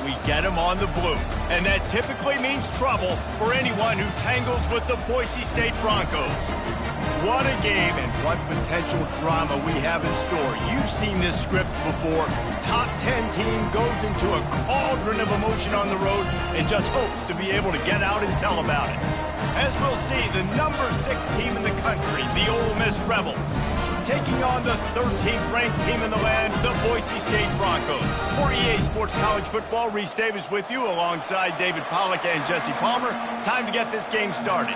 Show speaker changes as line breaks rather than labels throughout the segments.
we get him on the blue. And that typically means trouble for anyone who tangles with the Boise State Broncos. What a game and what potential drama we have in store. You've seen this script before. Top 10 team goes into a cauldron of emotion on the road and just hopes to be able to get out and tell about it. As we'll see, the number 6 team in the country, the Ole Miss Rebels, taking on the 13th ranked team in the land, the Boise State Broncos. For EA Sports College Football, Reese Davis with you alongside David Pollack and Jesse Palmer. Time to get this game started.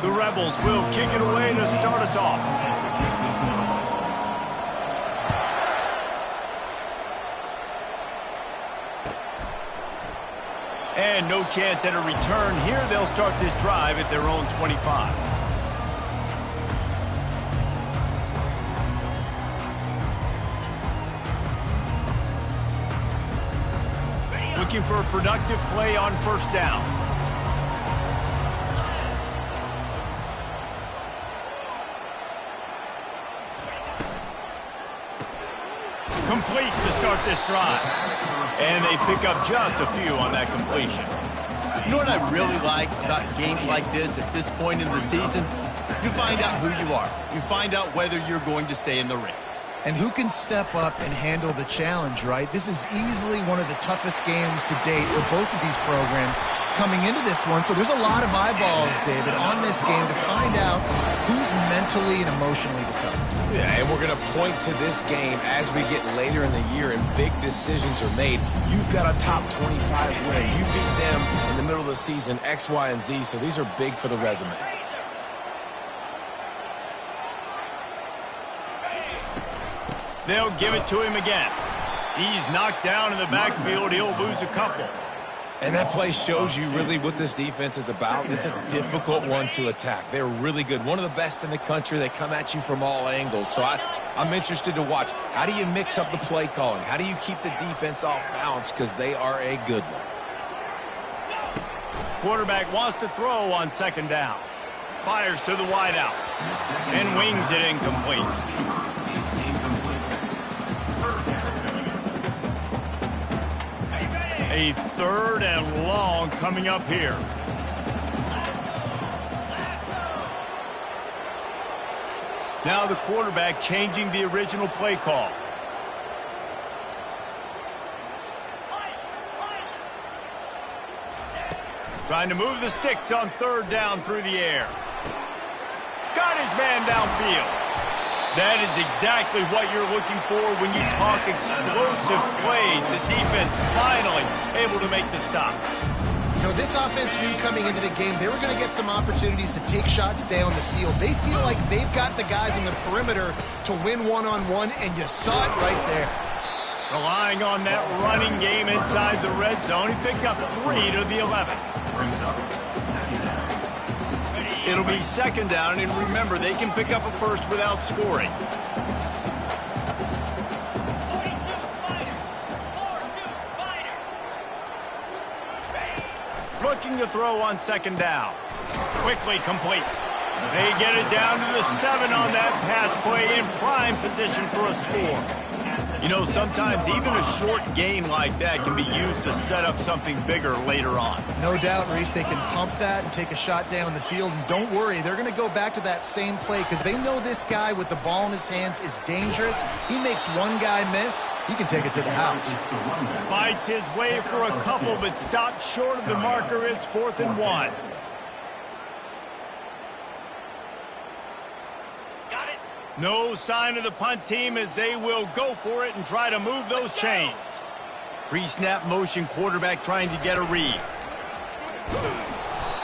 The Rebels will kick it away to start us off. And no chance at a return here. They'll start this drive at their own 25. Looking for a productive play on first down. Complete to start this drive. And they pick up just a few on that completion. You know what I really like about games like this at this point in the season? You find out who you are. You find out whether you're going to stay in the race.
And who can step up and handle the challenge, right? This is easily one of the toughest games to date for both of these programs coming into this one. So there's a lot of eyeballs, David, on this game to find out who's mentally and emotionally the toughest.
Yeah, and we're going to point to this game as we get later in the year and big decisions are made. You've got a top 25 win. You beat them in the middle of the season, X, Y, and Z, so these are big for the resume.
They'll give it to him again. He's knocked down in the backfield. He'll lose a couple.
And that play shows you really what this defense is about. It's a difficult one to attack. They're really good. One of the best in the country. They come at you from all angles. So I'm interested to watch. How do you mix up the play calling? How do you keep the defense off balance? Because they are a good one.
Quarterback wants to throw on second down. Fires to the wideout. And wings it incomplete. A third and long coming up here. Now the quarterback changing the original play call. Trying to move the sticks on third down through the air. Got his man downfield. That is exactly what you're looking for when you talk explosive plays. The defense finally able to make the stop.
You know, this offense knew coming into the game they were going to get some opportunities to take shots down the field. They feel like they've got the guys on the perimeter to win one-on-one, and you saw it right there.
Relying on that running game inside the red zone, he picked up 3 to the 11. It'll be second down, and remember, they can pick up a first without scoring. Looking to throw on second down. Quickly complete. They get it down to the 7 on that pass play in prime position for a score. You know, sometimes even a short game like that can be used to set up something bigger later on.
No doubt, Reese, they can pump that and take a shot down the field. And don't worry, they're going to go back to that same play because they know this guy with the ball in his hands is dangerous. He makes one guy miss, he can take it to the house.
Fights his way for a couple, but stopped short of the marker. It's 4th and 1. No sign of the punt team as they will go for it and try to move those chains. Pre-snap motion, quarterback trying to get a read.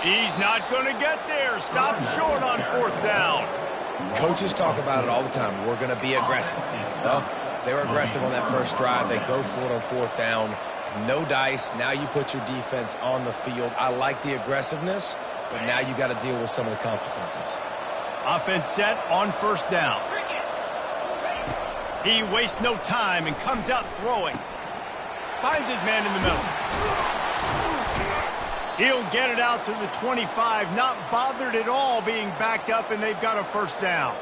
He's not going to get there. Stop short on 4th down.
Coaches talk about it all the time. We're going to be aggressive. Well, they were aggressive on that first drive. They go for it on 4th down. No dice. Now you put your defense on the field. I like the aggressiveness, but now you got to deal with some of the consequences.
Offense set on first down. He wastes no time and comes out throwing. Finds his man in the middle. He'll get it out to the 25, not bothered at all being backed up, and they've got a first down.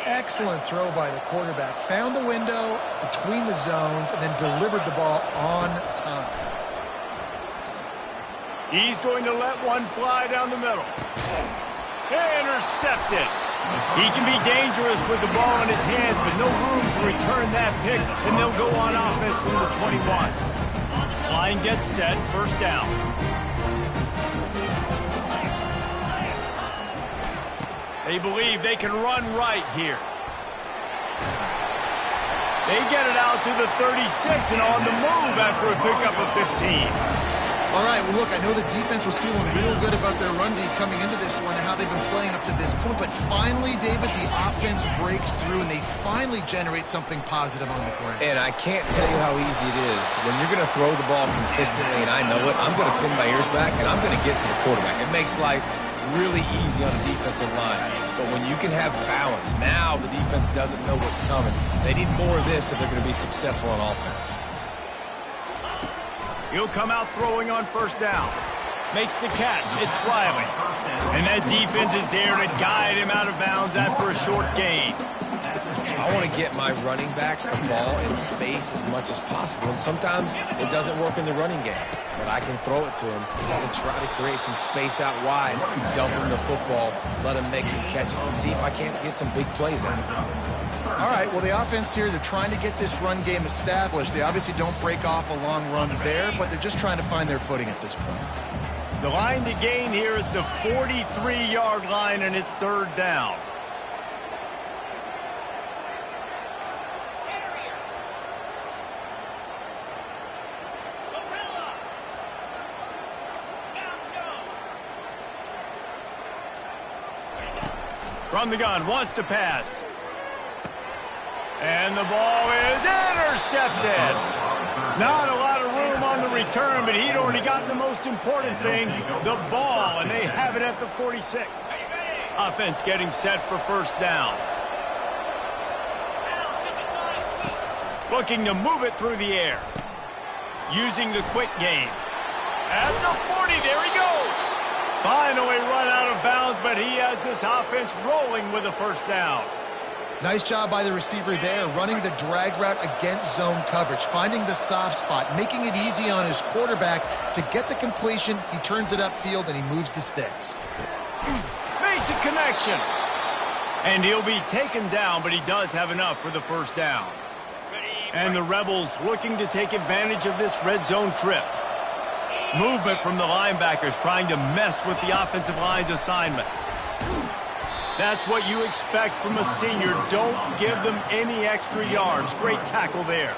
Excellent throw by the quarterback. Found the window between the zones and then delivered the ball on time.
He's going to let one fly down the middle. Intercepted. He can be dangerous with the ball in his hands, but no room to return that pick, and they'll go on offense from the 21. Line gets set, first down. They believe they can run right here. They get it out to the 36 and on the move after a pickup of 15.
All right, well, look, I know the defense was feeling real good about their run D coming into this one and how they've been playing up to this point, but finally, David, the offense breaks through and they finally generate something positive on the ground.
And I can't tell you how easy it is. When you're going to throw the ball consistently, and I know it, I'm going to pin my ears back and I'm going to get to the quarterback. It makes life really easy on the defensive line. But when you can have balance, now the defense doesn't know what's coming. They need more of this if they're going to be successful on offense.
He'll come out throwing on first down. Makes the catch. It's Riley. And that defense is there to guide him out of bounds after a short gain.
I want to get my running backs the ball in space as much as possible. And sometimes it doesn't work in the running game. But I can throw it to him. I can try to create some space out wide, dump him the football, let him make some catches, and see if I can't get some big plays out of him.
All right, well, the offense here, they're trying to get this run game established. They obviously don't break off a long run there, but they're just trying to find their footing at this point.
The line to gain here is the 43-yard line, and it's third down. From the gun, wants to pass. And the ball is intercepted. Not a lot of room on the return, but he'd already gotten the most important thing, the ball, and they have it at the 46. Offense getting set for first down. Looking to move it through the air. Using the quick game. At the 40, there he goes. Finally run out of bounds, but he has this offense rolling with a first down.
Nice job by the receiver there, running the drag route against zone coverage, finding the soft spot, making it easy on his quarterback to get the completion. He turns it upfield, and he moves the sticks.
Makes a connection. And he'll be taken down, but he does have enough for the first down. And the Rebels looking to take advantage of this red zone trip. Movement from the linebackers trying to mess with the offensive line's assignments. That's what you expect from a senior. Don't give them any extra yards. Great tackle there.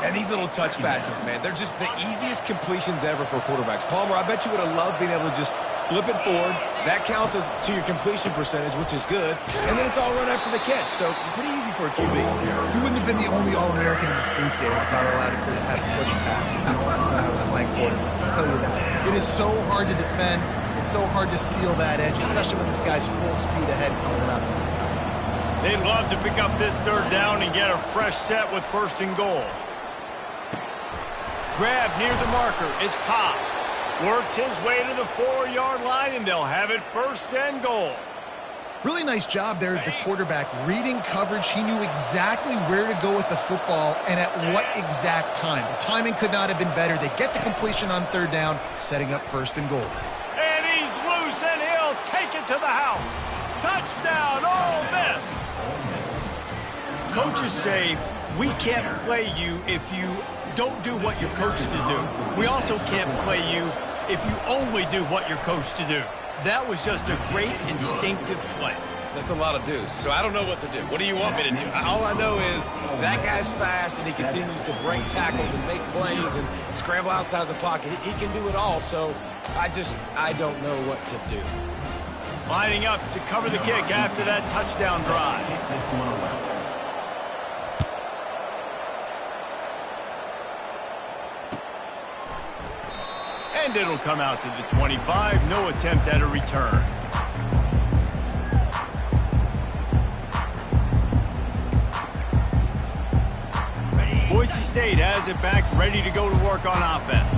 And these little touch passes, man, they're just the easiest completions ever for quarterbacks. Palmer, I bet you would have loved being able to just flip it forward. That counts as to your completion percentage, which is good. And then it's all run after the catch. So pretty easy for a QB.
You wouldn't have been the only All-American in this booth, David, if I were allowed to have push passes when I was playing quarterback. I'll tell you that. It is so hard to defend. It's so hard to seal that edge, especially when this guy's full speed ahead coming around the inside.
They'd love to pick up this third down and get a fresh set with first and goal. Grab near the marker. It's Cobb. Works his way to the 4-yard line, and they'll have it first and goal.
Really nice job there of the quarterback. Reading coverage, he knew exactly where to go with the football and at what exact time. The timing could not have been better. They get the completion on third down, setting up first and goal.
And he's loose, and he'll take it to the house. Touchdown, Ole Miss. Coaches say, we can't play you if you don't do what you're coached to do. We also can't play you if you only do what you're coached to do. That was just a great instinctive play.
That's a lot of do's, so I don't know what to do. What do you want me to do? All I know is that guy's fast, and he continues to break tackles and make plays and scramble outside the pocket. He can do it all, so I don't know what to do.
Lining up to cover the kick after that touchdown drive. And it'll come out to the 25. No attempt at a return. Boise State has it back, ready to go to work on offense.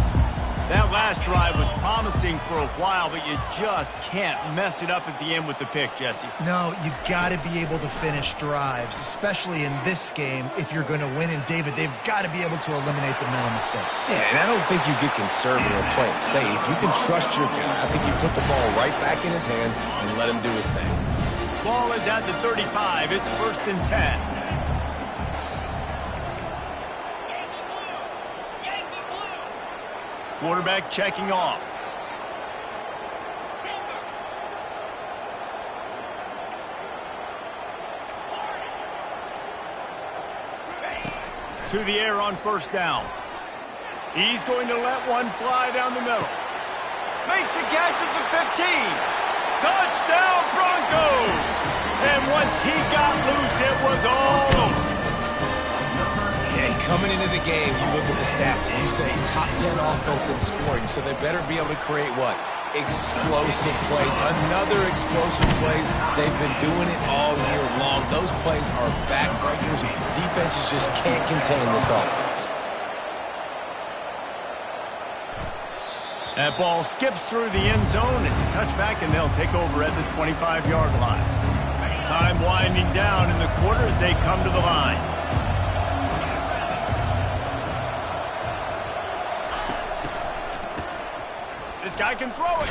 That last drive was promising for a while, but you just can't mess it up at the end with the pick, Jesse.
No, you've got to be able to finish drives, especially in this game if you're going to win. And, David, they've got to be able to eliminate the mental mistakes.
Yeah, and I don't think you get conservative or play it safe. You can trust your guy. I think you put the ball right back in his hands and let him do his thing.
Ball is at the 35. It's 1st and 10. Quarterback checking off. To the air on 1st down. He's going to let one fly down the middle. Makes a catch at the 15. Touchdown Broncos! And once he got loose, it was all over.
And coming into the game, you look at the stats and you say top 10 offense in scoring, so they better be able to create what? Explosive plays. Another explosive plays. They've been doing it all year long. Those plays are backbreakers. Defenses just can't contain this offense.
That ball skips through the end zone. It's a touchback, and they'll take over at the 25-yard line. Time winding down in the quarter as they come to the line. This guy can throw it.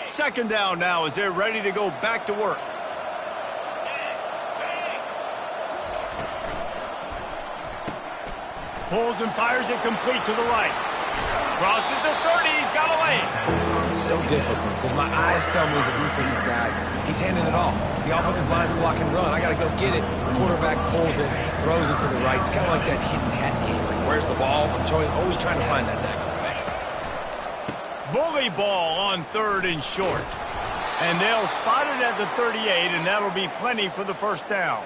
Second down now as they're ready to go back to work. Pulls and fires it complete to the right. Crosses the 30. He's got a lane.
It's so difficult because my eyes tell me as a defensive guy, he's handing it off. The offensive line's blocking run. I got to go get it. Quarterback pulls it, throws it to the right. It's kind of like that hidden hat game. Like, where's the ball? I'm always trying to find that daggone thing.
Bully ball on 3rd and short. And they'll spot it at the 38, and that'll be plenty for the first down.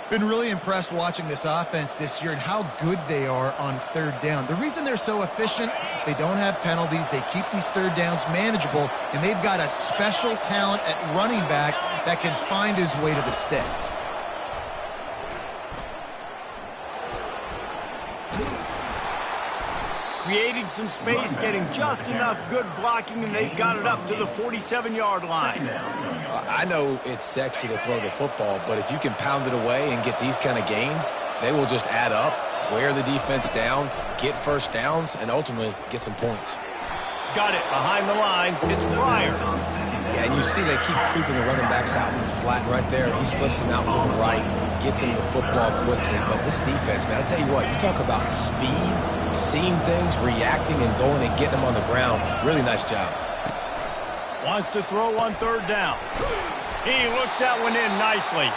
Been really impressed watching this offense this year and how good they are on third down. The reason they're so efficient, they don't have penalties, they keep these third downs manageable, and they've got a special talent at running back that can find his way to the sticks.
Creating some space, getting just enough good blocking, and they've got it up to the 47-yard line.
I know it's sexy to throw the football, but if you can pound it away and get these kind of gains, they will just add up, wear the defense down, get first downs, and ultimately get some points.
Got it behind the line. It's Pryor.
Yeah, and you see they keep creeping the running backs out in the flat right there. He slips them out to the right, gets him the football quickly. But this defense, man, I tell you what, you talk about speed, seeing things, reacting, and going and getting them on the ground. Really nice job.
Wants to throw on third down. He looks that one in nicely.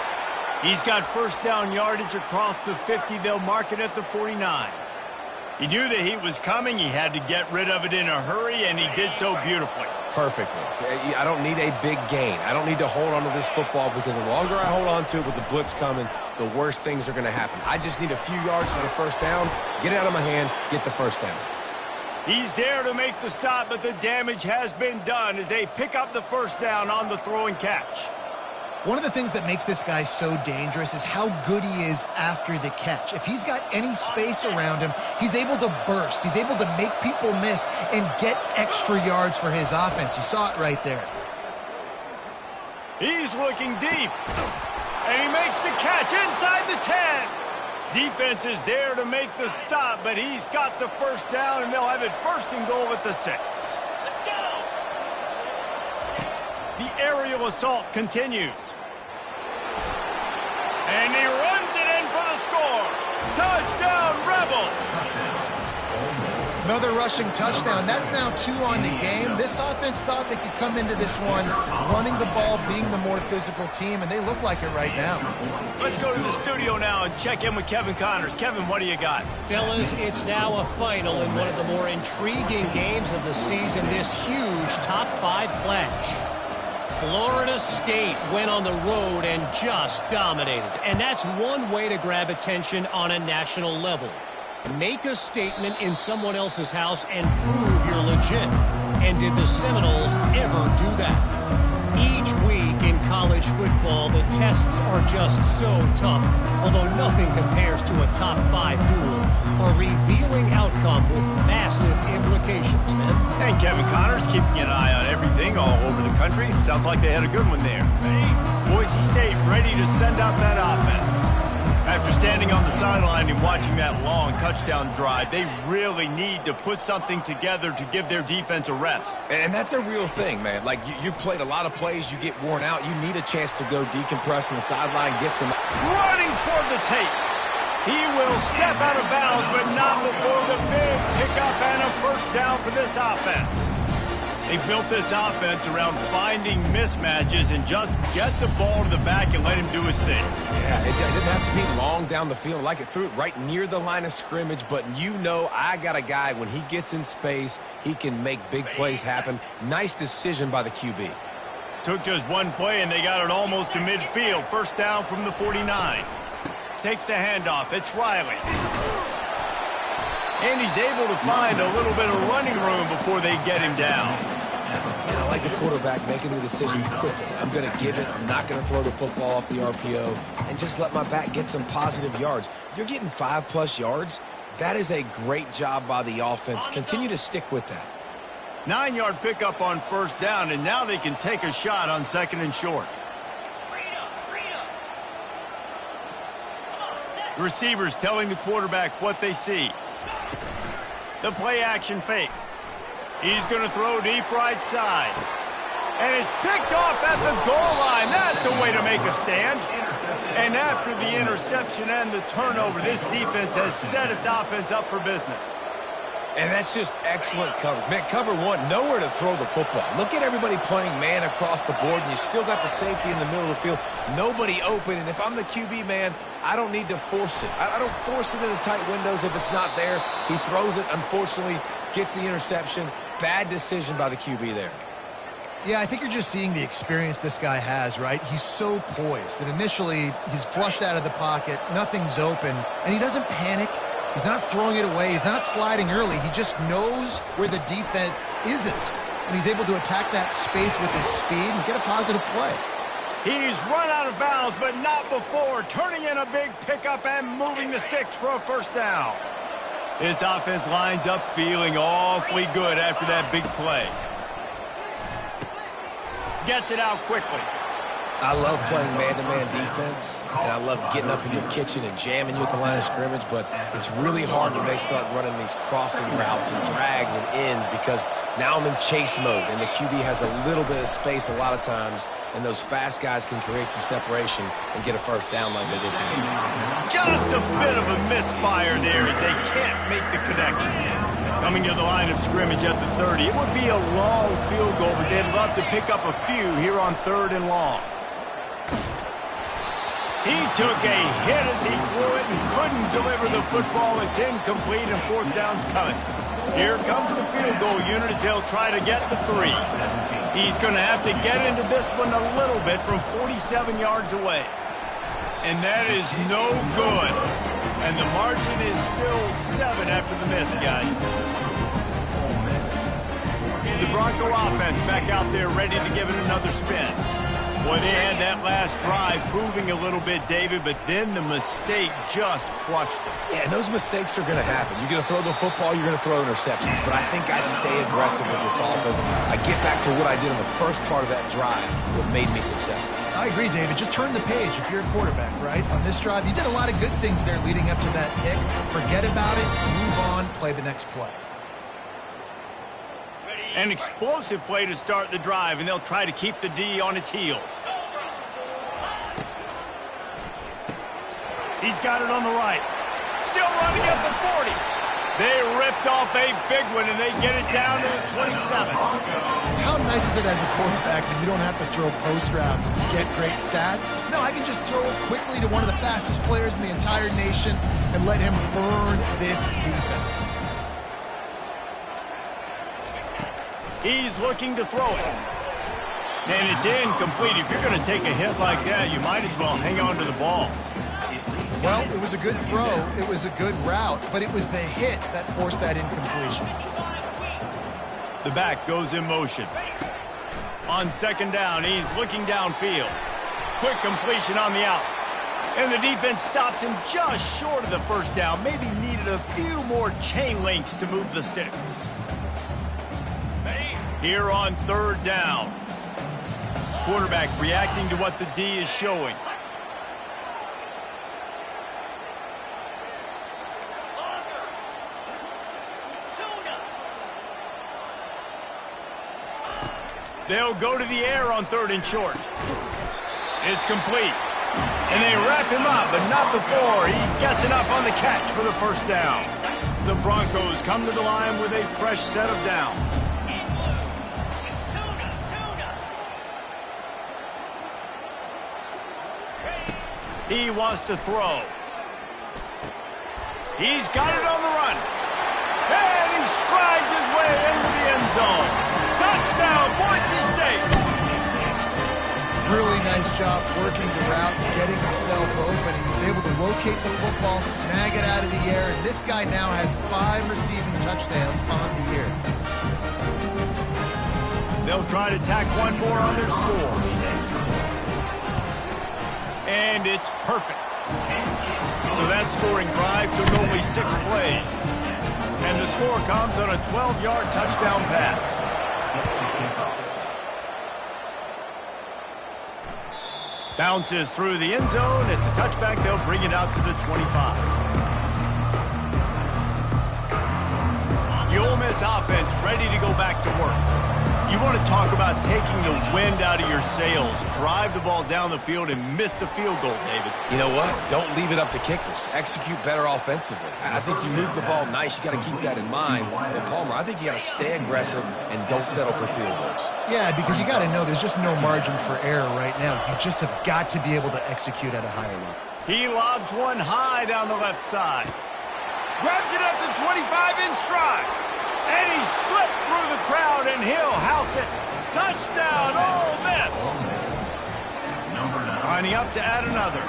He's got first down yardage across the 50. They'll mark it at the 49. He knew the heat was coming. He had to get rid of it in a hurry, and he did so beautifully.
Perfectly. I don't need a big gain. I don't need to hold on to this football because the longer I hold on to it with the blitz coming, the worse things are going to happen. I just need a few yards for the first down, get it out of my hand, get the first down.
He's there to make the stop, but the damage has been done as they pick up the first down on the throw and catch.
One of the things that makes this guy so dangerous is how good he is after the catch. If he's got any space around him, he's able to burst. He's able to make people miss and get extra yards for his offense. You saw it right there.
He's looking deep, and he makes the catch inside the 10. Defense is there to make the stop, but he's got the first down, and they'll have it first and goal at the 6. Let's go! The aerial assault continues. And he runs it in for the score. Touchdown, Rebels!
Another rushing touchdown. That's now 2 on the game. This offense thought they could come into this one running the ball, being the more physical team, and they look like it right now.
Let's go to the studio now and check in with Kevin Connors. Kevin, what do you got?
Fellas, it's now a final in one of the more intriguing games of the season, this huge top 5 clash. Florida State went on the road and just dominated, and that's one way to grab attention on a national level. Make a statement in someone else's house and prove you're legit. And did the Seminoles ever do that? Each week in college football, the tests are just so tough, although nothing compares to a top 5 duel. A revealing outcome with massive implications, man.
And Kevin Connors keeping an eye on everything all over the country. Sounds like they had a good one there. Boise State ready to send out that offense. After standing on the sideline and watching that long touchdown drive, they really need to put something together to give their defense a rest.
And that's a real thing, man. Like, you played a lot of plays, you get worn out, you need a chance to go decompress on the sideline, get some...
Running toward the tape. He will step out of bounds, but not before the big pickup and a first down for this offense. They built this offense around finding mismatches and just get the ball to the back and let him do his thing.
Yeah, it didn't have to be long down the field. Like, it threw it right near the line of scrimmage, but you know I got a guy, when he gets in space, he can make big plays happen. Nice decision by the QB.
Took just one play, and they got it almost to midfield. First down from the 49. Takes the handoff. It's Riley. And he's able to find a little bit of running room before they get him down.
And I like the quarterback making the decision quickly. I'm going to give it. I'm not going to throw the football off the RPO and just let my back get some positive yards. You're getting 5+ yards. That is a great job by the offense. Continue to stick with that.
9-yard pickup on first down, and now they can take a shot on second and short. The receivers telling the quarterback what they see. The play action fake. He's going to throw deep right side. And it's picked off at the goal line. That's a way to make a stand. And after the interception and the turnover, this defense has set its offense up for business.
And that's just excellent coverage. Man, cover one, nowhere to throw the football. Look at everybody playing man across the board, and you still got the safety in the middle of the field. Nobody open, and if I'm the QB, man, I don't need to force it. I don't force it in the tight windows if it's not there. He throws it, unfortunately, gets the interception. Bad decision by the QB there.
Yeah, I think you're just seeing the experience this guy has, right? He's so poised that initially he's flushed out of the pocket, nothing's open, and he doesn't panic. He's not throwing it away. He's not sliding early. He just knows where the defense isn't, and he's able to attack that space with his speed and get a positive play.
He's run out of bounds, but not before turning in a big pickup and moving the sticks for a first down. This offense lines up feeling awfully good after that big play. Gets it out quickly.
I love playing man-to-man defense, and I love getting up in your kitchen and jamming you at the line of scrimmage, but it's really hard when they start running these crossing routes and drags and ends because now I'm in chase mode, and the QB has a little bit of space a lot of times, and those fast guys can create some separation and get a first down like they did there.
Just a bit of a misfire there as they can't make the connection. Coming to the line of scrimmage at the 30. It would be a long field goal, but they'd love to pick up a few here on 3rd and long. He took a hit as he threw it and couldn't deliver the football. It's incomplete and 4th down's coming. Here comes the field goal unit as they'll try to get the 3. He's going to have to get into this one a little bit from 47 yards away. And that is no good. And the margin is still 7 after the miss, guys. The Bronco offense back out there ready to give it another spin. Boy, they had that last drive moving a little bit, David, but then the mistake just crushed them.
Yeah, and those mistakes are going to happen. You're going to throw the football, you're going to throw interceptions, but I think I stay aggressive with this offense. I get back to what I did in the first part of that drive that made me successful.
I agree, David. Just turn the page if you're a quarterback, right? On this drive, you did a lot of good things there leading up to that pick. Forget about it, move on, play the next play.
An explosive play to start the drive, and they'll try to keep the D on its heels. He's got it on the right. Still running at the 40. They ripped off a big one, and they get it down to the 27.
How nice is it as a quarterback when you don't have to throw post routes to get great stats? No, I can just throw it quickly to one of the fastest players in the entire nation and let him burn this defense.
He's looking to throw it. And it's incomplete. If you're going to take a hit like that, you might as well hang on to the ball.
Well, it was a good throw. It was a good route, but it was the hit that forced that incompletion.
The back goes in motion. On 2nd down, he's looking downfield. Quick completion on the out. And the defense stops him just short of the first down. Maybe needed a few more chain links to move the sticks. Here on 3rd down. Quarterback reacting to what the D is showing. They'll go to the air on 3rd and short. It's complete. And they wrap him up, but not before he gets enough on the catch for the first down. The Broncos come to the line with a fresh set of downs. He wants to throw. He's got it on the run. And he strides his way into the end zone. Touchdown, Boise State.
Really nice job working the route, getting himself open. He was able to locate the football, snag it out of the air, and this guy now has 5 receiving touchdowns on the year.
They'll try to tack one more on their score. And it's perfect. So that scoring drive took only 6 plays. And the score comes on a 12-yard touchdown pass. Bounces through the end zone. It's a touchback. They'll bring it out to the 25. The Ole Miss offense ready to go back to work. You want to talk about taking the wind out of your sails. Drive the ball down the field and miss the field goal, David.
You know what? Don't leave it up to kickers. Execute better offensively. I think you move the ball nice. You got to keep that in mind. But Palmer, I think you got to stay aggressive and don't settle for field goals.
Yeah, because you got to know there's just no margin for error right now. You just have got to be able to execute at a higher level.
He lobs one high down the left side. Grabs it at the 25 in stride. And he slipped through the crowd, and he'll house it Touchdown, Ole Miss! Lining up to add another.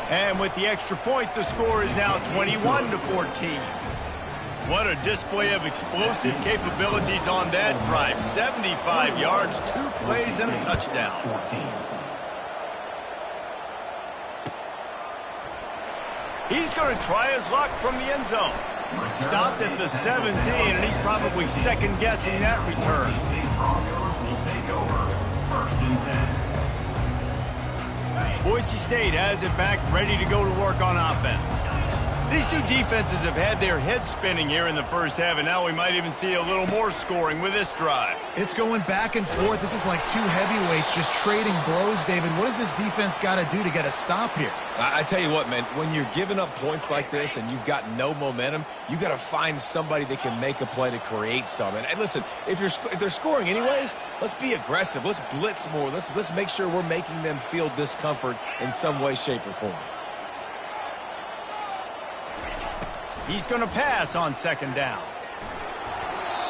And with the extra point, the score is now 21-14. What a display of explosive capabilities on that drive. 75 yards, 2 plays, and a touchdown. He's going to try his luck from the end zone. Stopped at the 17, and he's probably second-guessing that return. Boise State has it back, ready to go to work on offense. These two defenses have had their heads spinning here in the first half, and now we might even see a little more scoring with this drive.
It's going back and forth. This is like two heavyweights just trading blows, David. What does this defense got to do to get a stop here?
I tell you what, man, when you're giving up points like this and you've got no momentum, you got to find somebody that can make a play to create some. And listen, if they're scoring anyways, let's be aggressive. Let's blitz more. Let's make sure we're making them feel discomfort in some way, shape, or form.
He's going to pass on second down.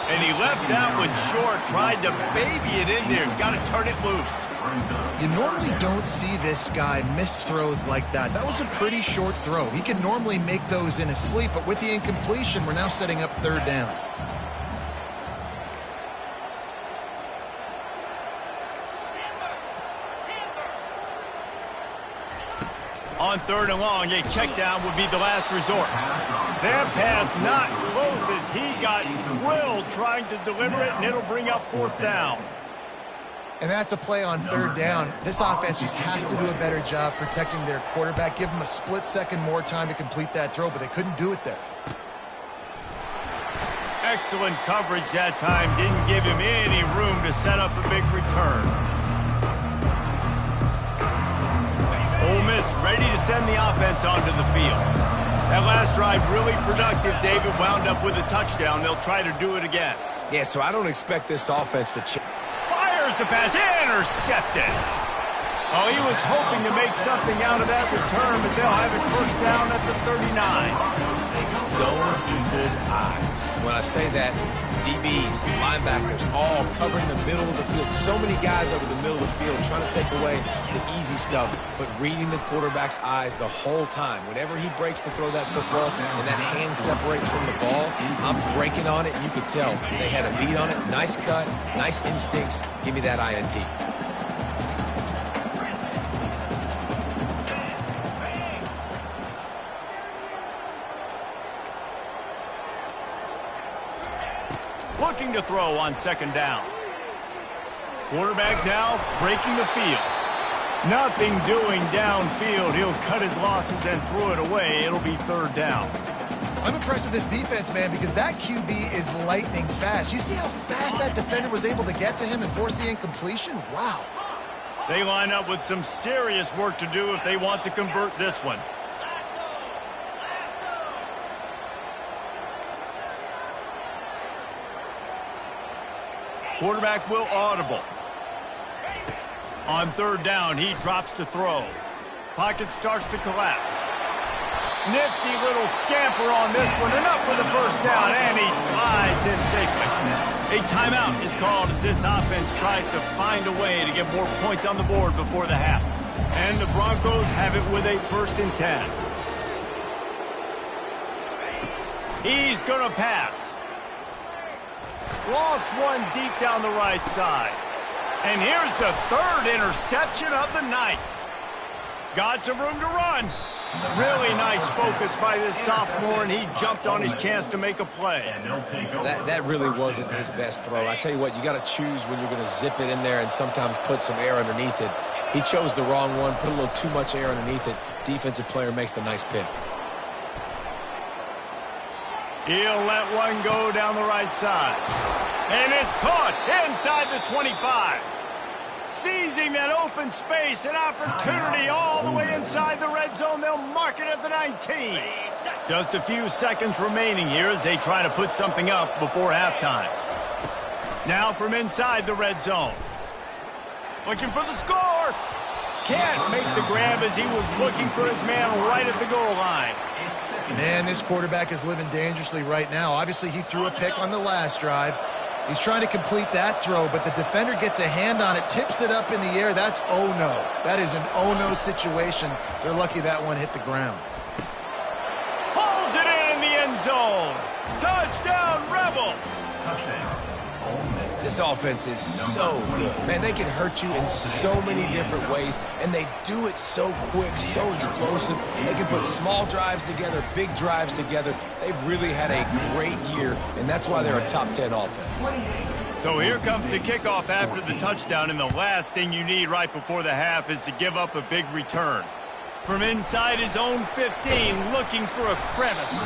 And he left that one short, tried to baby it in there. He's got to turn it loose.
You normally don't see this guy miss throws like that. That was a pretty short throw. He can normally make those in his sleep, but with the incompletion, we're now setting up third down.
On third and long, a check down would be the last resort. That pass not close as he got drilled trying to deliver it, and it'll bring up fourth down.
And that's a play on third down. This offense just has to do a better job protecting their quarterback. Give him a split second more time to complete that throw, but they couldn't do it there.
Excellent coverage that time. Didn't give him any room to set up a big return. Ole Miss ready to send the offense onto the field. That last drive really productive. David wound up with a touchdown. They'll try to do it again.
Yeah, so I don't expect this offense to change.
Fires the pass, intercepted. Oh, he was hoping to make something out of that return, but they'll have it first down at the 39.
Zone equals eyes. When I say that, DBs, linebackers, all covering the middle of the field. So many guys over the middle of the field trying to take away the easy stuff, but reading the quarterback's eyes the whole time. Whenever he breaks to throw that football and that hand separates from the ball, I'm breaking on it, and you can tell they had a beat on it. Nice cut, nice instincts. Give me that INT.
Looking to throw on second down. Quarterback now breaking the field. Nothing doing downfield. He'll cut his losses and throw it away. It'll be third down.
I'm impressed with this defense, man, because that QB is lightning fast. You see how fast that defender was able to get to him and force the incompletion? Wow.
They line up with some serious work to do if they want to convert this one. Quarterback will audible. On third down, he drops to throw. Pocket starts to collapse. Nifty little scamper on this one. Enough for the first down, and he slides in safely. A timeout is called as this offense tries to find a way to get more points on the board before the half. And the Broncos have it with a 1st and 10. He's going to pass. Lost one deep down the right side. And here's the 3rd interception of the night. Got some room to run. Really nice focus by this sophomore, and he jumped on his chance to make a play.
That really wasn't his best throw. I tell you what, you got to choose when you're going to zip it in there and sometimes put some air underneath it. He chose the wrong one, put a little too much air underneath it. Defensive player makes the nice pick.
He'll let one go down the right side. And it's caught inside the 25. Seizing that open space, an opportunity all the way inside the red zone. They'll mark it at the 19. Just a few seconds remaining here as they try to put something up before halftime. Now from inside the red zone. Looking for the score. Can't make the grab as he was looking for his man right at the goal line.
Man, this quarterback is living dangerously right now. Obviously, he threw a pick on the last drive. He's trying to complete that throw, but the defender gets a hand on it, tips it up in the air. That's oh-no. That is an oh-no situation. They're lucky that one hit the ground.
Pulls it in the end zone. Touchdown, Rebels.
This offense is so good. Man, they can hurt you in so many different ways, and they do it so quick, so explosive. They can put small drives together, big drives together. They've really had a great year, and that's why they're a top 10 offense.
So here comes the kickoff after the touchdown, and the last thing you need right before the half is to give up a big return. From inside his own 15, looking for a crevice.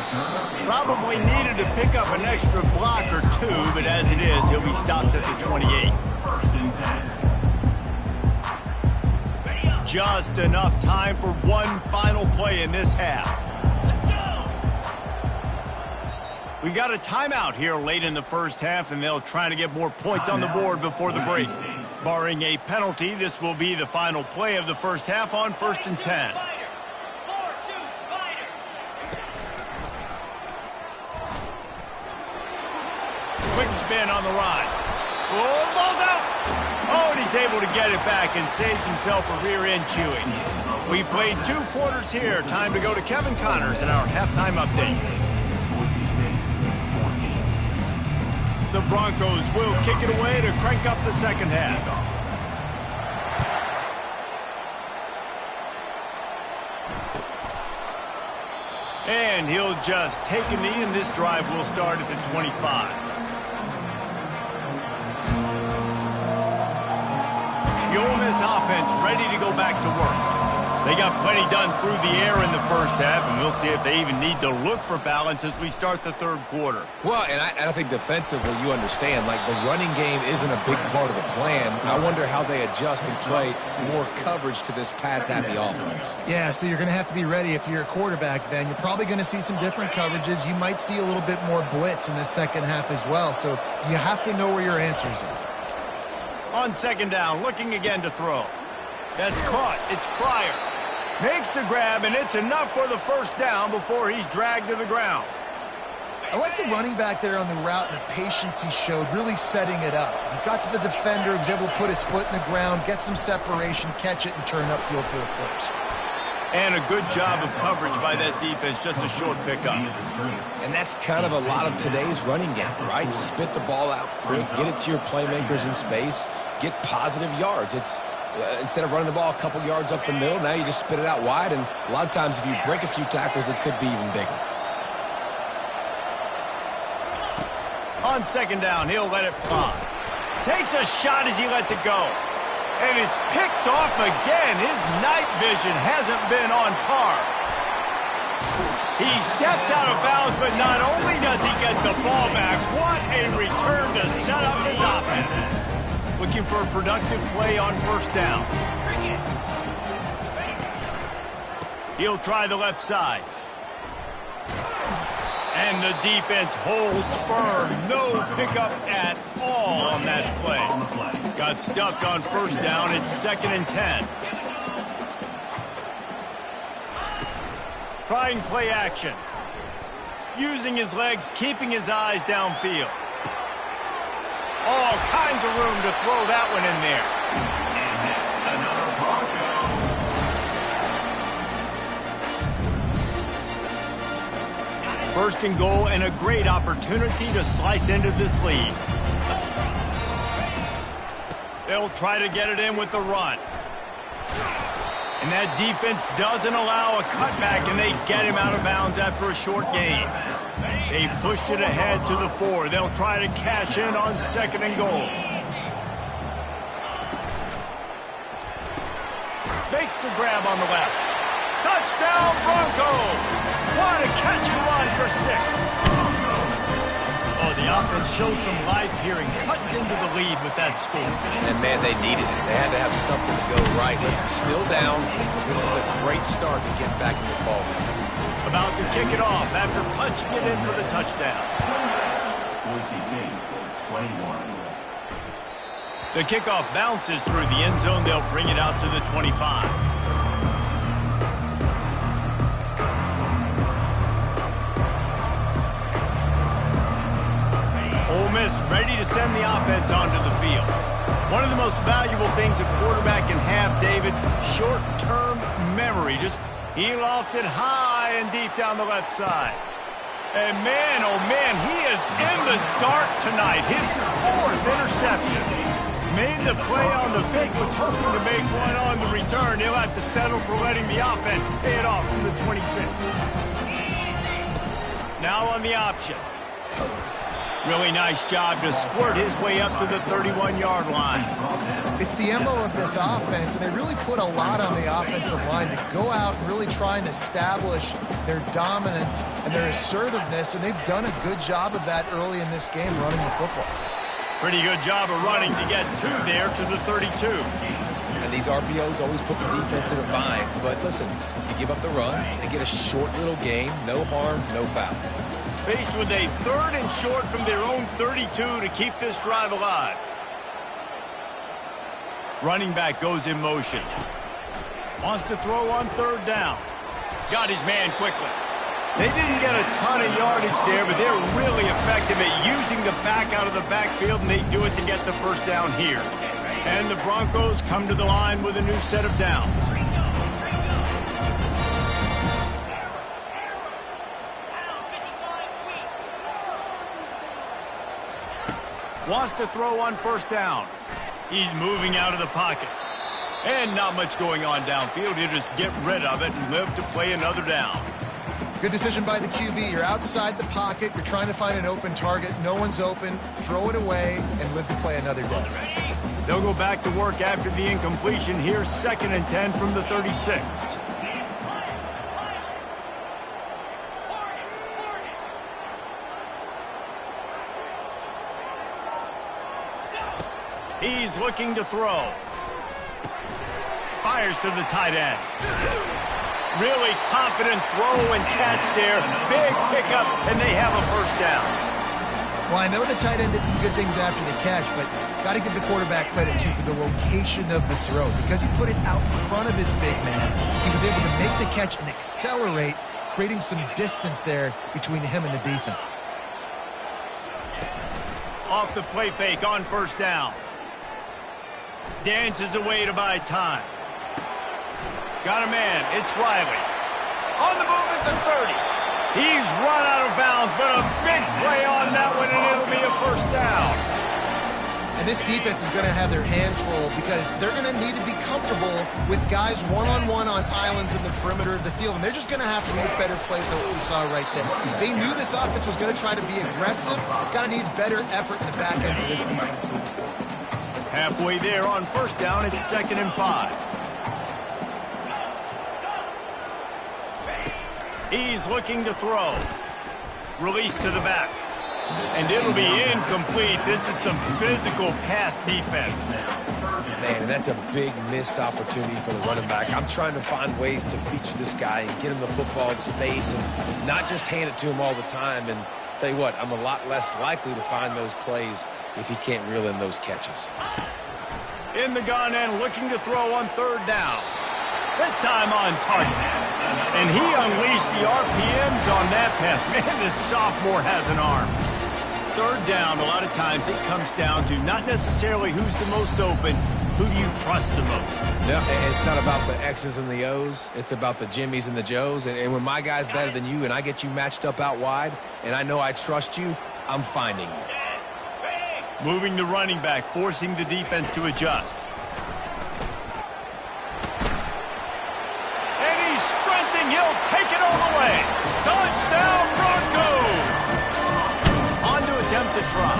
Probably needed to pick up an extra block or two, but as it is, he'll be stopped at the 28. Just enough time for one final play in this half. We got a timeout here late in the first half, and they'll try to get more points on the board before the break. Barring a penalty, this will be the final play of the first half on 1st and 10. Quick spin on the run. Oh, ball's out! Oh, and he's able to get it back and saves himself a rear end chewing. We played 2 quarters here. Time to go to Kevin Connors in our halftime update. The Broncos will kick it away to crank up the second half. And he'll just take a knee, and this drive will start at the 25. The Ole Miss offense ready to go back to work. They got plenty done through the air in the first half, and we'll see if they even need to look for balance as we start the third quarter.
Well, and I think defensively, you understand, like the running game isn't a big part of the plan. I wonder how they adjust and play more coverage to this pass-happy offense.
Yeah, so you're going to have to be ready if you're a quarterback then. You're probably going to see some different coverages. You might see a little bit more blitz in the second half as well, so you have to know where your answers are.
On second down, looking again to throw. That's caught. It's Pryor. Makes the grab, and it's enough for the first down before he's dragged to the ground.
I like the running back there on the route and the patience he showed, really setting it up. He got to the defender, was able to put his foot in the ground, get some separation, catch it, and turn upfield for the first.
And a good job of coverage by that defense, just a short pickup.
And that's kind of a lot of today's running game, right? Spit the ball out quick, get it to your playmakers in space, get positive yards. It's instead of running the ball a couple yards up the middle, now you just spit it out wide, and a lot of times if you break a few tackles, it could be even bigger.
On second down, he'll let it fly. Takes a shot as he lets it go. And it's picked off again. His night vision hasn't been on par. He steps out of bounds, but not only does he get the ball back, what a return to set up his offense. Looking for a productive play on first down. He'll try the left side. And the defense holds firm. No pickup at all on that play. Got stuffed on first down. It's 2nd and 10. Trying play action. Using his legs, keeping his eyes downfield. All kinds of room to throw that one in there. First and goal, and a great opportunity to slice into this lead. They'll try to get it in with the run. And that defense doesn't allow a cutback, and they get him out of bounds after a short gain. They've pushed it ahead to the 4. They'll try to cash in on 2nd and goal. Makes the grab on the left. Touchdown, Broncos! What a catch and run for 6. Oh, the offense shows some life here and cuts into the lead with that score.
And, man, they needed it. They had to have something to go right. Listen, still down. This is a great start to get back in this ballgame.
About to kick it off after punching it in for the touchdown.
Boise State, 21.
The kickoff bounces through the end zone. They'll bring it out to the 25. Miss, ready to send the offense onto the field. One of the most valuable things a quarterback can have, David, short-term memory. Just he lofts it high and deep down the left side. And man, oh man, he is in the dark tonight. His 4th interception. Made the play on the fake, was hoping to make one on the return. He'll have to settle for letting the offense pay it off from the 26. Now on the option. Really nice job to squirt his way up to the 31-yard line.
It's the MO of this offense, and they really put a lot on the offensive line to go out and really try and establish their dominance and their assertiveness, and they've done a good job of that early in this game running the football.
Pretty good job of running to get 2 there to the 32.
And these RPOs always put the defense in a bind. But listen, you give up the run, they get a short little gain, no harm, no foul.
Faced with a 3rd and short from their own 32 to keep this drive alive. Running back goes in motion. Wants to throw on 3rd down. Got his man quickly. They didn't get a ton of yardage there, but they're really effective at using the back out of the backfield, and they do it to get the 1st down here. And the Broncos come to the line with a new set of downs. Wants to throw on 1st down. He's moving out of the pocket. And not much going on downfield. He'll just get rid of it and live to play another down.
Good decision by the QB. You're outside the pocket. You're trying to find an open target. No one's open. Throw it away and live to play another down.
They'll go back to work after the incompletion. Here's 2nd and 10 from the 36. He's looking to throw. Fires to the tight end. Really confident throw and catch there. Big pickup, and they have a 1st down.
Well, I know the tight end did some good things after the catch, but got to give the quarterback credit, too, for the location of the throw. Because he put it out in front of his big man, he was able to make the catch and accelerate, creating some distance there between him and the defense.
Off the play fake on 1st down. Dances away to buy time. Got a man. It's Riley. On the move at the 30. He's run out of bounds, but a big play on that one, and it'll be a 1st down.
And this defense is going to have their hands full because they're going to need to be comfortable with guys one-on-one on islands in the perimeter of the field, and they're just going to have to make better plays than what we saw right there. They knew this offense was going to try to be aggressive. Got to need better effort in the back end for this defense moving forward.
Halfway there on 1st down, it's 2nd and 5. He's looking to throw. Release to the back. And it'll be incomplete. This is some physical pass defense.
Man, and that's a big missed opportunity for the running back. I'm trying to find ways to feature this guy and get him the football in space and not just hand it to him all the time. And tell you what, I'm a lot less likely to find those plays if he can't reel in those catches.
In the gun and looking to throw on 3rd down. This time on target. And he unleashed the RPMs on that pass. Man, this sophomore has an arm. 3rd down, a lot of times it comes down to not necessarily who's the most open, who do you trust the most?
No, it's not about the X's and the O's. It's about the Jimmys and the Joes. And when my guy's better than you and I get you matched up out wide and I know I trust you, I'm finding you.
Moving the running back, forcing the defense to adjust. And he's sprinting. He'll take it all the way. Touchdown, Broncos! On to attempt to try.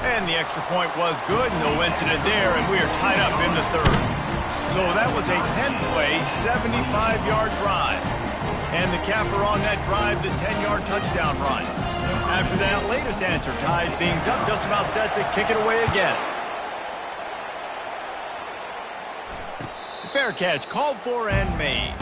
And the extra point was good. No incident there, and we are tied up in the 3rd. So that was a 10-play, 75-yard drive. And the capper on that drive, the 10-yard touchdown run. After that latest answer tied things up, just about set to kick it away again. Fair catch called for and made.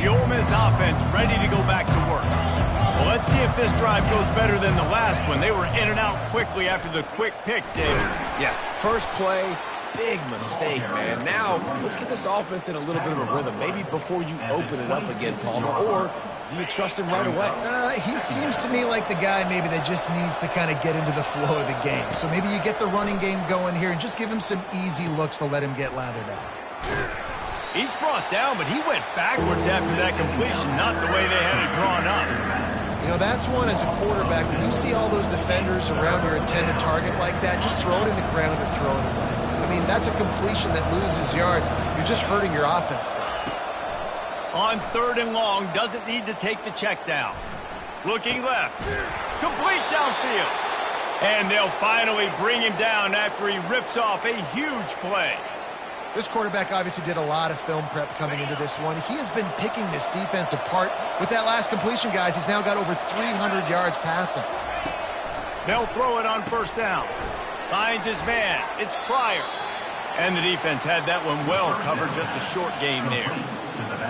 The Ole Miss offense ready to go back to work. Well, let's Let's see if this drive goes better than the last one. They were in and out quickly after the quick pick, David.
Yeah, first play, big mistake, man. Now, let's get this offense in a little bit of a rhythm. Maybe before you open it up again, Palmer, or do you trust him right away?
He seems to me like the guy maybe that just needs to kind of get into the flow of the game. So maybe you get the running game going here and just give him some easy looks to let him get lathered up.
He's brought down, but he went backwards after that completion, not the way they had it drawn up.
You know, that's one as a quarterback. When you see all those defenders around your intended target like that, just throw it in the ground or throw it away. I mean, that's a completion that loses yards. You're just hurting your offense there.
On 3rd and long, doesn't need to take the check down. Looking left. Complete downfield. And they'll finally bring him down after he rips off a huge play.
This quarterback obviously did a lot of film prep coming into this one. He has been picking this defense apart. With that last completion, guys, he's now got over 300 yards passing.
They'll throw it on 1st down. Finds his man. It's Pryor. And the defense had that one well covered, just a short game there.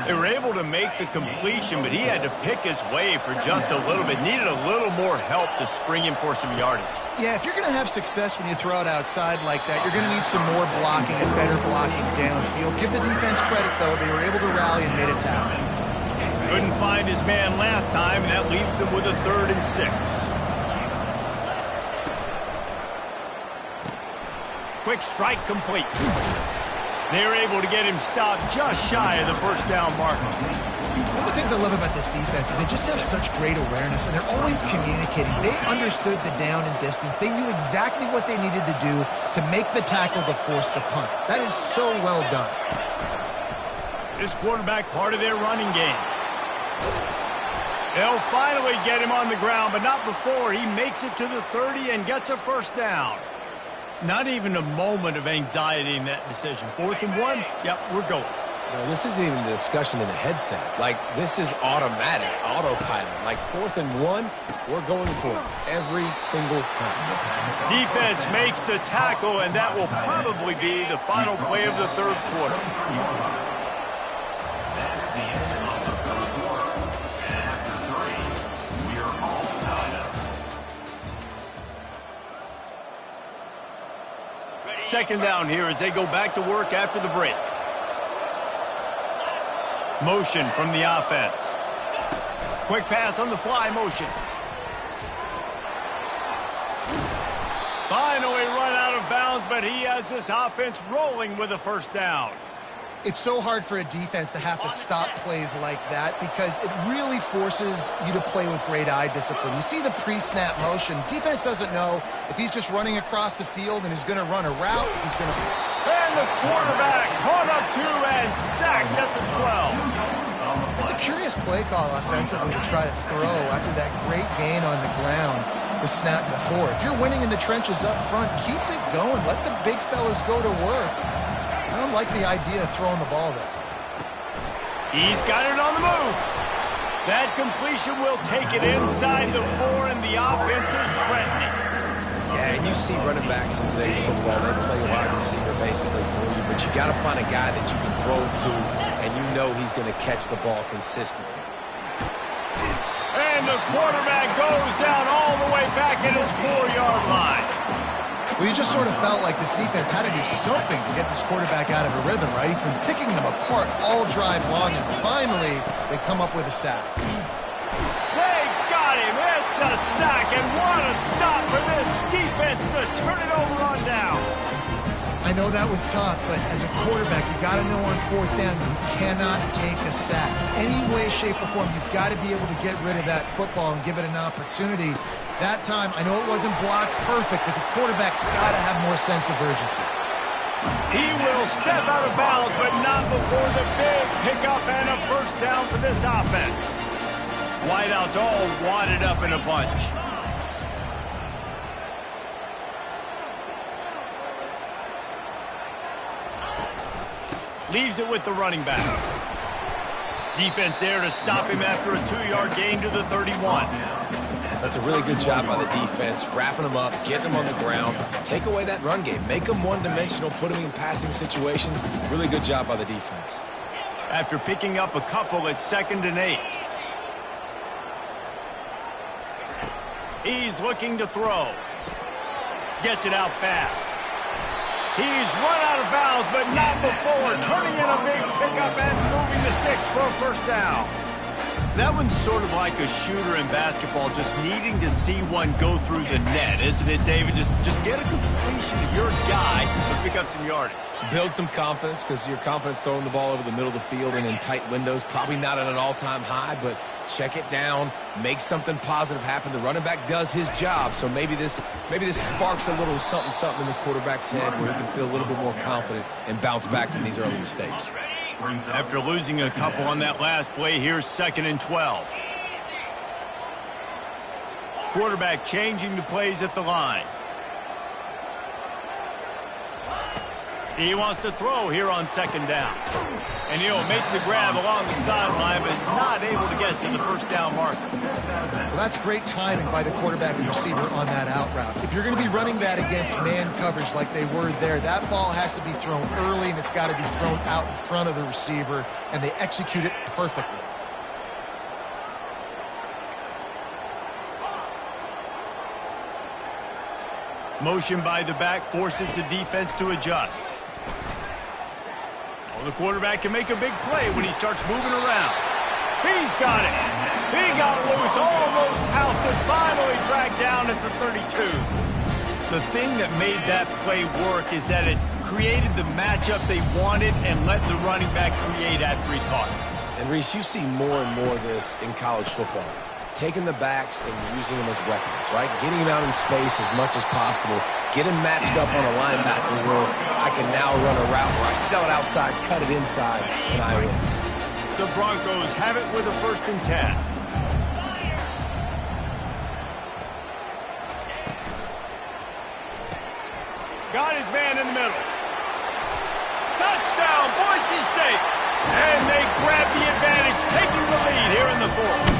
They were able to make the completion, but he had to pick his way for just a little bit. Needed a little more help to spring him for some yardage.
Yeah, if you're going to have success when you throw it outside like that, you're going to need some more blocking and better blocking downfield. Give the defense credit, though. They were able to rally and made a tackle.
Couldn't find his man last time, and that leaves him with a 3rd and 6. Quick strike complete. They're able to get him stopped just shy of the 1st down marker.
One of the things I love about this defense is they just have such great awareness, and they're always communicating. They understood the down and distance. They knew exactly what they needed to do to make the tackle to force the punt. That is so well done.
This quarterback part of their running game. They'll finally get him on the ground, but not before he makes it to the 30 and gets a 1st down. Not even a moment of anxiety in that decision. 4th and 1, yep, we're going.
No, this isn't even a discussion in the headset. Like, this is automatic, autopilot. Like, 4th and 1, we're going for it every single time.
Defense makes the tackle, and that will probably be the final play of the 3rd quarter.
That's the end of the 3rd quarter. And after 3, we are all tied up.
2nd down here as they go back to work after the break. Motion from the offense. Quick pass on the fly motion. Finally run out of bounds, but he has this offense rolling with a 1st down.
It's so hard for a defense to have to stop plays like that because it really forces you to play with great eye discipline. You see the pre-snap motion. Defense doesn't know if he's just running across the field and he's going to run a route, he's going to...
And the quarterback caught up to and sacked at the 12.
It's a curious play call offensively to try to throw after that great gain on the ground the snap before. If you're winning in the trenches up front, keep it going. Let the big fellas go to work. I don't like the idea of throwing the ball there.
He's got it on the move. That completion will take it inside the 4, and the offense is threatening.
Yeah, and you see running backs in today's football, they play wide receiver basically for you, but you got to find a guy that you can throw it to, and you know he's going to catch the ball consistently.
And the quarterback goes down all the way back at his 4-yard line.
Well, you just sort of felt like this defense had to do something to get this quarterback out of a rhythm, right? He's been picking them apart all drive long, and finally they come up with a sack.
They got him. It's a sack, and what a stop for this defense to turn it over on down.
I know that was tough, but as a quarterback, you got to know on 4th down you cannot take a sack. Any way, shape, or form, you've got to be able to get rid of that football and give it an opportunity. That time, I know it wasn't blocked perfect, but the quarterback's got to have more sense of urgency.
He will step out of bounds, but not before the big pickup and a 1st down for this offense. Wideouts all wadded up in a bunch. Leaves it with the running back. Defense there to stop him after a 2-yard gain to the 31.
That's a really good job by the defense, wrapping them up, getting them on the ground, take away that run game, make them one-dimensional, put them in passing situations. Really good job by the defense.
After picking up a couple, it's 2nd and 8. He's looking to throw. Gets it out fast. He's run out of bounds, but not before turning in a big pickup and moving the sticks for a first down. That one's sort of like a shooter in basketball, just needing to see one go through the net, isn't it, David? Just get a completion to your guy to pick up some yardage.
Build some confidence, because your confidence throwing the ball over the middle of the field and in tight windows, probably not at an all-time high, but check it down, make something positive happen. The running back does his job, so maybe this sparks a little something in the quarterback's head where he can feel a little bit more confident and bounce back from these early mistakes.
After losing a couple on that last play, here's 2nd and 12. Quarterback changing the plays at the line. He wants to throw here on 2nd down. And he'll make the grab along the sideline, but is not able to get to the first down marker.
Well, that's great timing by the quarterback and receiver on that out route. If you're going to be running that against man coverage like they were there, that ball has to be thrown early, and it's got to be thrown out in front of the receiver, and they execute it perfectly.
Motion by the back forces the defense to adjust. The quarterback can make a big play when he starts moving around. He's got it. He got loose, almost housed it, finally tracked down at the 32. The thing that made that play work is that it created the matchup they wanted and let the running back create after he caught it.
And, Reese, you see more and more of this in college football. Taking the backs and using them as weapons, right? Getting them out in space as much as possible. Get him matched up on a linebacker where I can now run a route where I sell it outside, cut it inside, and I win.
The Broncos have it with a 1st and 10. Got his man in the middle. Touchdown, Boise State! And they grab the advantage, taking the lead here in the 4th.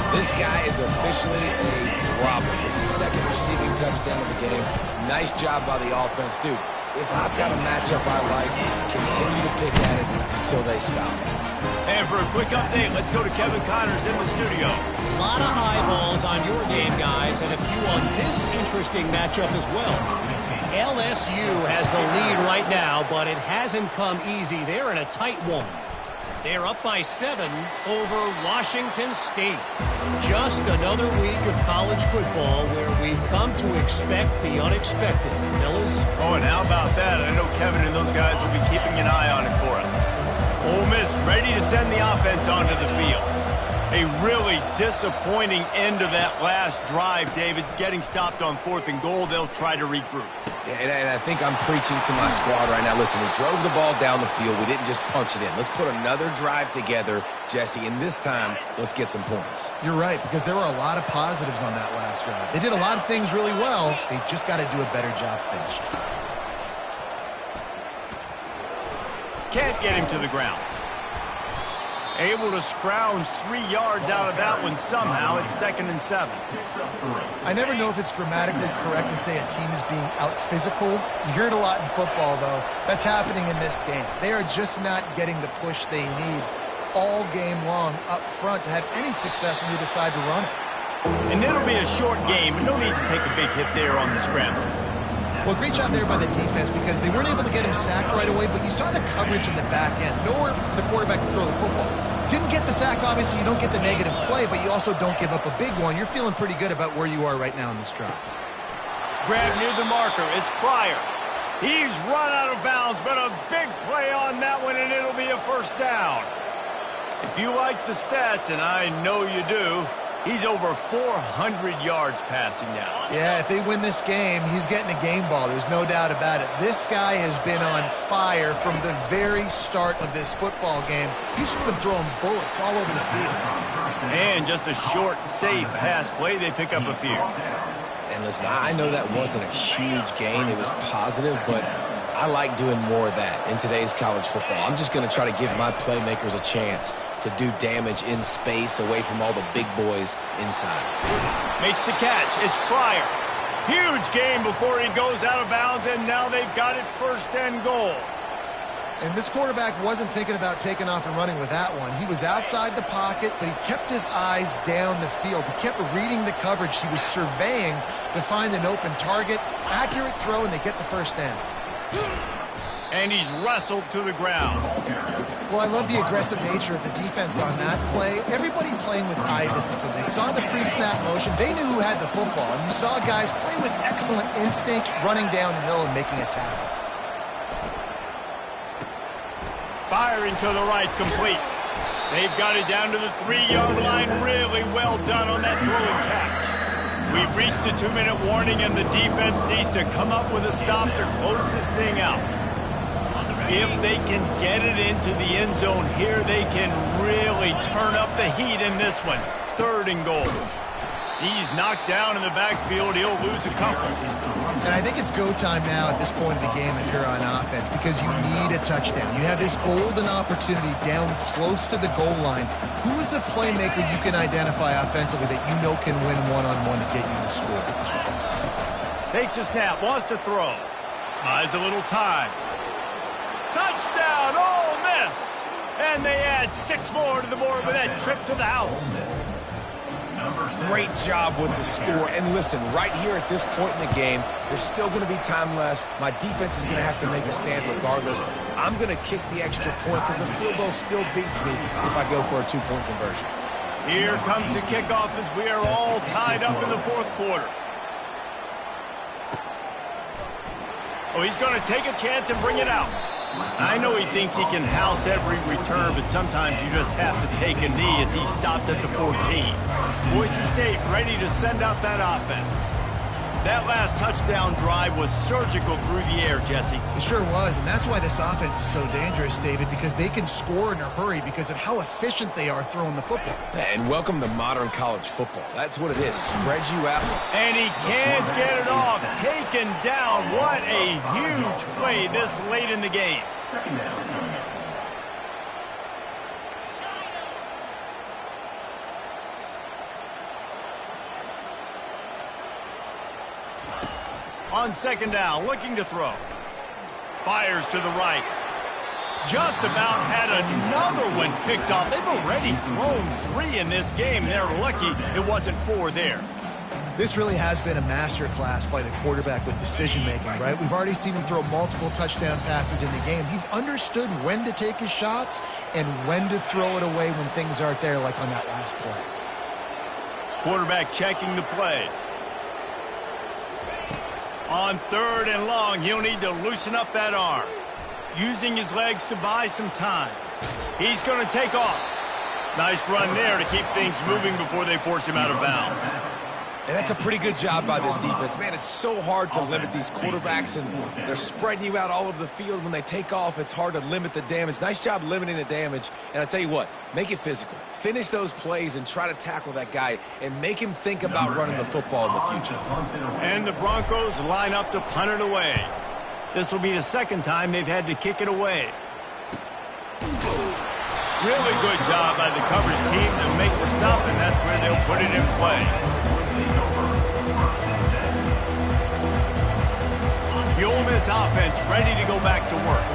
This guy is officially a problem. His 2nd receiving touchdown of the game. Nice job by the offense. Dude, if I've got a matchup I like, continue to pick at it until they stop.
And for a quick update, let's go to Kevin Connors in the studio.
A lot of eyeballs on your game, guys, and a few on this interesting matchup as well. LSU has the lead right now, but it hasn't come easy. They're in a tight one. They're up by 7 over Washington State. Just another week of college football where we've come to expect the unexpected. Fellas?
Oh, and how about that? I know Kevin and those guys will be keeping an eye on it for us. Ole Miss ready to send the offense onto the field. A really disappointing end of that last drive, David. Getting stopped on 4th and goal, they'll try to regroup.
And I think I'm preaching to my squad right now. Listen, we drove the ball down the field. We didn't just punch it in. Let's put another drive together, Jesse, and this time, let's get some points.
You're right, because there were a lot of positives on that last drive. They did a lot of things really well. They just got to do a better job finishing.
Can't get him to the ground. Able to scrounge 3 yards out of that one somehow. It's 2nd and 7.
I never know if it's grammatically correct to say a team is being out-physicaled. You hear it a lot in football, though. That's happening in this game. They are just not getting the push they need all game long up front to have any success when they decide to run it.
And it'll be a short game, but no need to take a big hit there on the scrambles.
Well, great job there by the defense because they weren't able to get him sacked right away, but you saw the coverage in the back end. Nowhere for the quarterback to throw the football. Didn't get the sack, obviously. You don't get the negative play, but you also don't give up a big one. You're feeling pretty good about where you are right now in this drive.
Grab near the marker. It's Pryor. He's run out of bounds, but a big play on that one, and it'll be a first down. If you like the stats, and I know you do, he's over 400 yards passing now.
Yeah, if they win this game, he's getting a game ball. There's no doubt about it. This guy has been on fire from the very start of this football game. He's been throwing bullets all over the field.
And just a short, safe pass play. They pick up a few.
And listen, I know that wasn't a huge gain. It was positive, but I like doing more of that in today's college football. I'm just going to try to give my playmakers a chance to do damage in space away from all the big boys inside.
Makes the catch. It's Pryor. Huge game before he goes out of bounds, and now they've got it 1st and goal.
And this quarterback wasn't thinking about taking off and running with that one. He was outside the pocket, but he kept his eyes down the field. He kept reading the coverage. He was surveying to find an open target. Accurate throw, and they get the first down.
And he's wrestled to the ground.
Well, I love the aggressive nature of the defense on that play. Everybody playing with eye discipline. They saw the pre-snap motion. They knew who had the football. And you saw guys play with excellent instinct, running downhill and making a tackle.
Firing to the right, complete. They've got it down to the 3-yard line. Really well done on that throw and catch. We've reached the 2-minute warning, and the defense needs to come up with a stop to close this thing out. If they can get it into the end zone here, they can really turn up the heat in this one. 3rd and goal. He's knocked down in the backfield. He'll lose a couple.
And I think it's go time now at this point of the game if you're on offense, because you need a touchdown. You have this golden opportunity down close to the goal line. Who is a playmaker you can identify offensively that you know can win one-on-one to get you the score?
Takes a snap, wants to throw. Buys a little time. Touchdown, Ole Miss! And they add 6 more to the board with that trip to the house.
Great job with the score. And listen, right here at this point in the game, there's still going to be time left. My defense is going to have to make a stand regardless. I'm going to kick the extra point because the field goal still beats me if I go for a 2-point conversion.
Here comes the kickoff as we are all tied up in the 4th quarter. Oh, he's going to take a chance and bring it out. I know he thinks he can house every return, but sometimes you just have to take a knee as he stopped at the 14. Boise State ready to send out that offense. That last touchdown drive was surgical through the air, Jesse.
It sure was, and that's why this offense is so dangerous, David, because they can score in a hurry because of how efficient they are throwing the football.
And welcome to modern college football. That's what it is. Spread you out.
And he can't get it off. Taken down. What a huge play this late in the game. On 2nd down, looking to throw. Fires to the right. Just about had another one picked off. They've already thrown 3 in this game. They're lucky it wasn't 4 there.
This really has been a master class by the quarterback with decision-making, right? We've already seen him throw multiple touchdown passes in the game. He's understood when to take his shots and when to throw it away when things aren't there, like on that last play.
Quarterback checking the play. On 3rd and long, he'll need to loosen up that arm. Using his legs to buy some time. He's going to take off. Nice run there to keep things moving before they force him out of bounds.
And that's a pretty good job by this defense. Man, it's so hard to limit these quarterbacks, and they're spreading you out all over the field. When they take off, it's hard to limit the damage. Nice job limiting the damage. And I tell you what, make it physical. Finish those plays and try to tackle that guy and make him think about running the football in the future.
And the Broncos line up to punt it away. This will be the 2nd time they've had to kick it away. Really good job by the coverage team to make the stop, and that's where they'll put it in play. The Ole Miss offense ready to go back to work.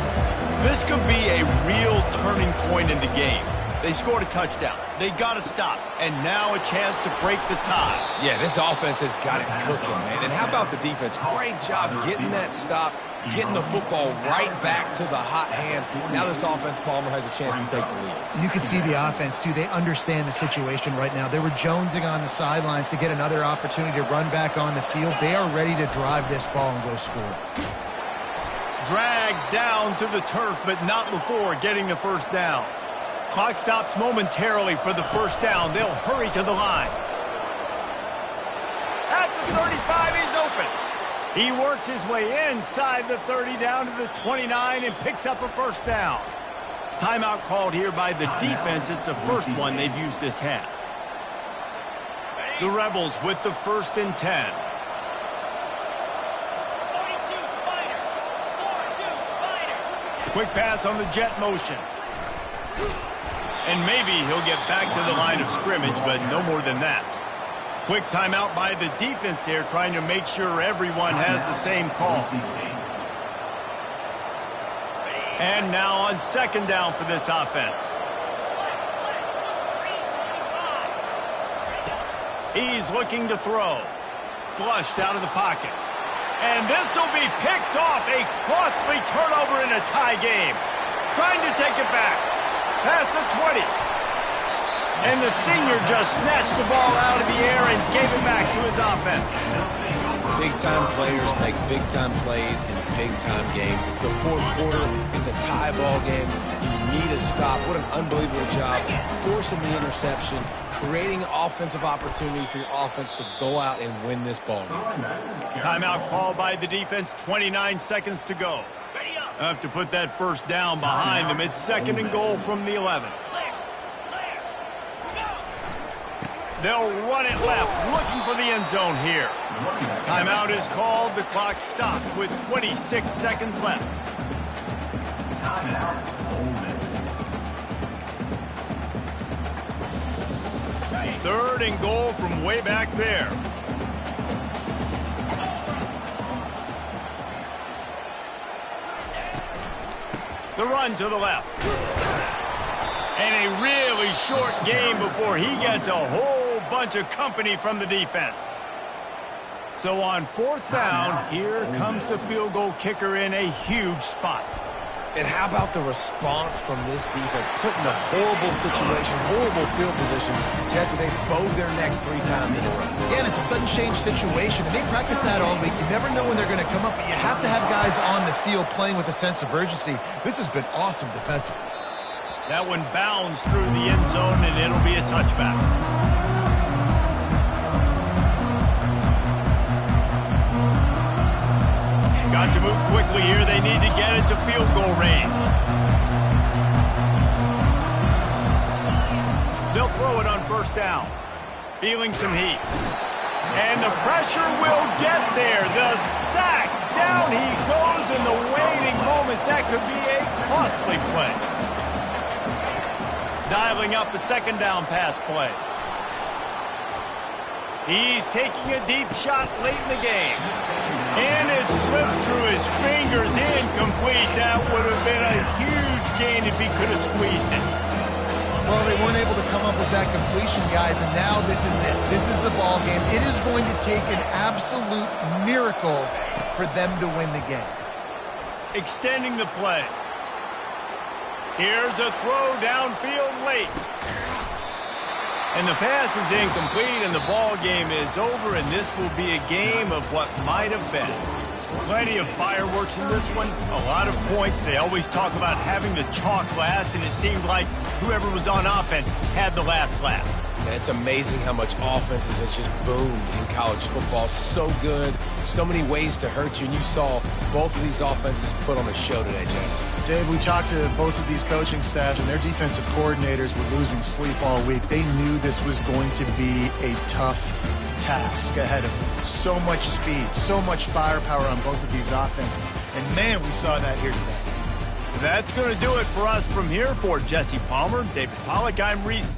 This could be a real turning point in the game. They scored a touchdown. They got to stop. And now a chance to break the tie.
Yeah, this offense has got it cooking, man. And how about the defense? Great job getting that stop, getting the football right back to the hot hand. Now this offense, Palmer, has a chance to take the lead.
You can see the offense, too. They understand the situation right now. They were jonesing on the sidelines to get another opportunity to run back on the field. They are ready to drive this ball and go score.
Dragged down to the turf, but not before getting the first down. Clock stops momentarily for the first down. They'll hurry to the line. At the 35, he's open. He works his way inside the 30 down to the 29 and picks up a first down. Timeout called here by the defense. It's the first one they've used this half. The Rebels with the 1st and 10. Quick pass on the jet motion. And maybe he'll get back to the line of scrimmage, but no more than that. Quick timeout by the defense there, trying to make sure everyone has the same call. And now on second down for this offense. He's looking to throw. Flushed out of the pocket. And this will be picked off. A costly turnover in a tie game. Trying to take it back. Past the 20. And the senior just snatched the ball out of the air and gave it back to his offense.
Big-time players make big-time plays in big-time games. It's the fourth quarter. It's a tie ball game. You need a stop. What an unbelievable job forcing the interception, creating offensive opportunity for your offense to go out and win this ball game.
Timeout called by the defense, 29 seconds to go. Have to put that first down behind them. It's second and goal from the 11. They'll run it left, looking for the end zone here. Timeout is called. The clock stopped with 26 seconds left. Third and goal from way back there. The run to the left. And a really short game before he gets a whole bunch of company from the defense. So on fourth down, here comes the field goal kicker in a huge spot.
And how about the response from this defense? Put in a horrible situation, horrible field position. Jesse, they bowed their necks 3 times in a row.
Yeah, and it's a sudden change situation, and they practice that all week. You never know when they're going to come up, but you have to have guys on the field playing with a sense of urgency. This has been awesome defensively.
That one bounds through the end zone, and it'll be a touchback. Got to move quickly here. They need to get it to field goal range. They'll throw it on first down. Feeling some heat. And the pressure will get there. The sack. Down he goes in the waiting moments. That could be a costly play. Dialing up the second down pass play. He's taking a deep shot late in the game. And it slips through his fingers. Incomplete. That would have been a huge gain if he could have squeezed it.
Well, they weren't able to come up with that completion, guys, and now this is it. This is the ball game. It is going to take an absolute miracle for them to win the game.
Extending the play. Here's a throw downfield late. And the pass is incomplete, and the ball game is over, and this will be a game of what might have been. Plenty of fireworks in this one, a lot of points. They always talk about having the chalk last, and it seemed like whoever was on offense had the last laugh.
And it's amazing how much offense has just boomed in college football. So good, so many ways to hurt you, and you saw both of these offenses put on a show today, Jess.
Dave, we talked to both of these coaching staffs, and their defensive coordinators were losing sleep all week. They knew this was going to be a tough task ahead of them. So much speed, so much firepower on both of these offenses. And, man, we saw that here today.
That's going to do it for us from here. For Jesse Palmer, David Pollack, I'm Reese.